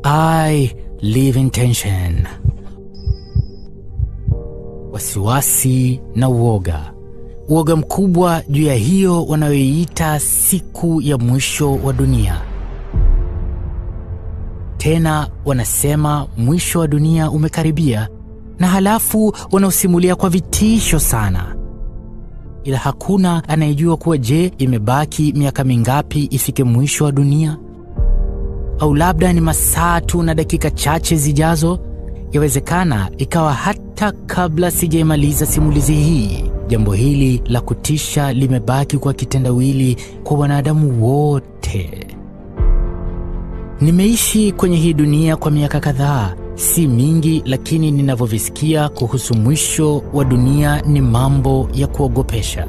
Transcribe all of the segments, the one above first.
I live in tension. Wasiwasi na uoga. Uoga mkubwa juu ya hiyo wanayoiita siku ya mwisho wa dunia. Tena wanasema mwisho wa dunia umekaribia, na halafu wanaosimulia kwa vitisho sana. Ila hakuna anayejua kuwa imebaki miaka mingapi ifike mwisho wa dunia? Au labda ni masaa tu na dakika chache zijazo? Yawezekana ikawa hata kabla sijaimaliza simulizi hii, jambo hili la kutisha limebaki kwa kitendawili kwa wanadamu wote. Nimeishi kwenye hii dunia kwa miaka kadhaa, si mingi, lakini ninavyovisikia kuhusu mwisho wa dunia ni mambo ya kuogopesha.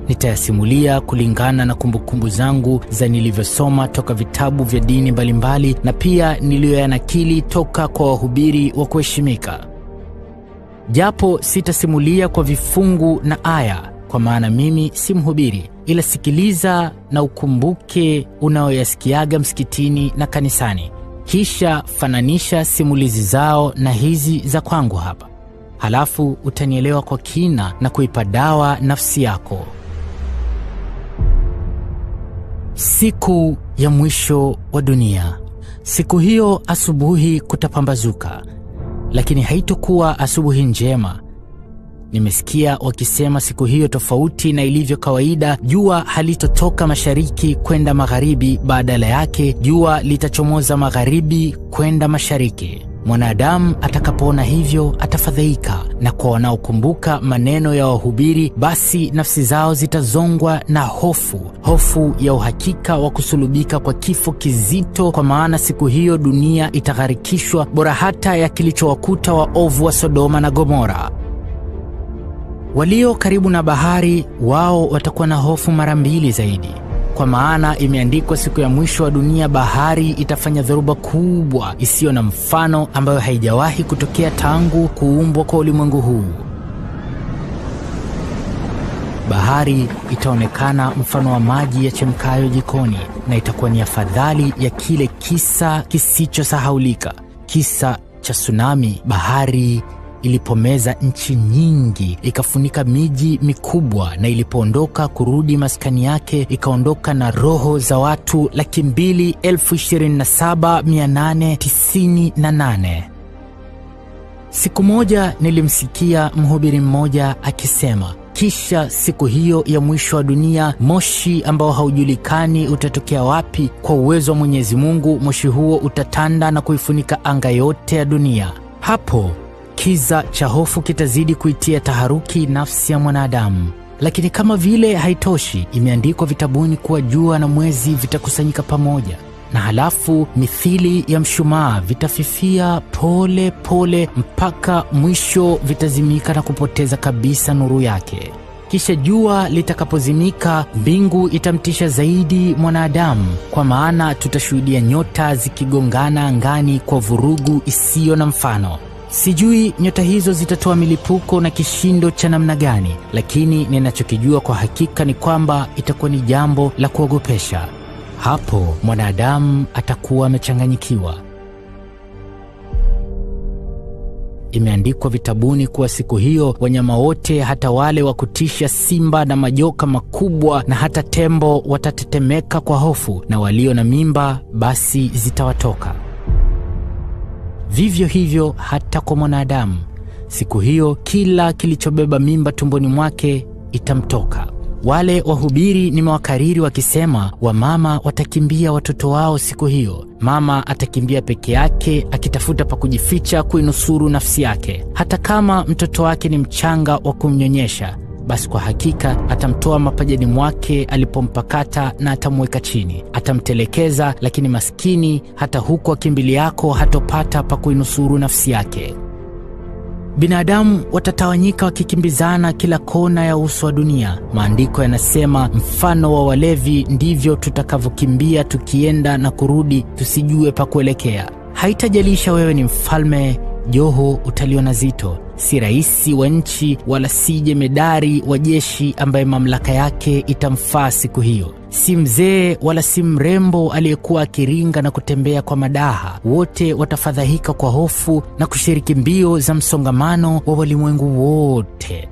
Nitayasimulia kulingana na kumbukumbu zangu za nilivyosoma toka vitabu vya dini mbalimbali na pia niliyoyanakili toka kwa wahubiri wa kuheshimika. Japo sitasimulia kwa vifungu na aya, kwa maana mimi si mhubiri, ila sikiliza na ukumbuke unaoyasikiaga msikitini na kanisani. Kisha fananisha simulizi zao na hizi za kwangu hapa. Halafu utanielewa kwa kina na kuipa dawa nafsi yako. Siku ya mwisho wa dunia. Siku hiyo asubuhi kutapambazuka, lakini haitokuwa asubuhi njema. Nimesikia wakisema siku hiyo, tofauti na ilivyo kawaida, jua halitotoka mashariki kwenda magharibi, badala yake jua litachomoza magharibi kwenda mashariki. Mwanadamu atakapoona hivyo atafadhaika, na kwa wanaokumbuka maneno ya wahubiri, basi nafsi zao zitazongwa na hofu ya uhakika wa kusulubika kwa kifo kizito, kwa maana siku hiyo dunia itagharikishwa, bora hata ya kilichowakuta waovu wa Sodoma na Gomora. Walio karibu na bahari, wao watakuwa na hofu mara mbili zaidi, kwa maana imeandikwa siku ya mwisho wa dunia bahari itafanya dhoruba kubwa isiyo na mfano, ambayo haijawahi kutokea tangu kuumbwa kwa ulimwengu huu. Bahari itaonekana mfano wa maji yachemkayo jikoni, na itakuwa ni afadhali ya kile kisa kisichosahaulika, kisa cha tsunami. Bahari ilipomeza nchi nyingi, ikafunika miji mikubwa, na ilipoondoka kurudi maskani yake, ikaondoka na roho za watu 227,898. Siku moja nilimsikia mhubiri mmoja akisema, kisha siku hiyo ya mwisho wa dunia, moshi ambao haujulikani utatokea wapi, kwa uwezo wa Mwenyezi Mungu, moshi huo utatanda na kuifunika anga yote ya dunia. Hapo kiza cha hofu kitazidi kuitia taharuki nafsi ya mwanadamu. Lakini kama vile haitoshi, imeandikwa vitabuni kuwa jua na mwezi vitakusanyika pamoja, na halafu mithili ya mshumaa vitafifia pole pole mpaka mwisho vitazimika na kupoteza kabisa nuru yake. Kisha jua litakapozimika, mbingu itamtisha zaidi mwanadamu, kwa maana tutashuhudia nyota zikigongana angani kwa vurugu isiyo na mfano. Sijui nyota hizo zitatoa milipuko na kishindo cha namna gani, lakini ninachokijua kwa hakika ni kwamba itakuwa ni jambo la kuogopesha. Hapo mwanadamu atakuwa amechanganyikiwa. Imeandikwa vitabuni kuwa siku hiyo wanyama wote, hata wale wa kutisha, simba na majoka makubwa na hata tembo, watatetemeka kwa hofu, na walio na mimba basi zitawatoka. Vivyo hivyo hata kwa mwanadamu, siku hiyo kila kilichobeba mimba tumboni mwake itamtoka. Wale wahubiri nimewakariri wakisema, wamama watakimbia watoto wao siku hiyo. Mama atakimbia peke yake akitafuta pa kujificha kuinusuru nafsi yake. Hata kama mtoto wake ni mchanga wa kumnyonyesha, basi kwa hakika atamtoa mapajani mwake alipompakata na atamweka chini. Atamtelekeza, lakini maskini hata huko akimbiliako hatopata pa kuinusuru nafsi yake. Binadamu watatawanyika wakikimbizana kila kona ya uso wa dunia. Maandiko yanasema, mfano wa walevi ndivyo tutakavyokimbia tukienda na kurudi, tusijue pa kuelekea. Haitajalisha wewe ni mfalme, joho utaliona zito. Si rais wa nchi wala si jemedari wa jeshi ambaye mamlaka yake itamfaa siku hiyo. Si mzee wala si mrembo aliyekuwa akiringa na kutembea kwa madaha. Wote watafadhaika kwa hofu na kushiriki mbio za msongamano wa walimwengu wote.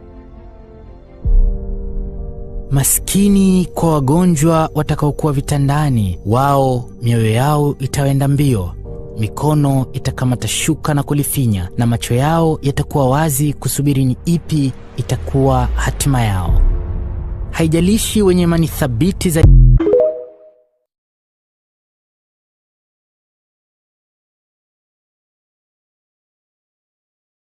Maskini kwa wagonjwa watakaokuwa vitandani, wao mioyo yao itaenda mbio, mikono itakamata shuka na kulifinya, na macho yao yatakuwa wazi kusubiri ni ipi itakuwa hatima yao. Haijalishi wenye imani thabiti za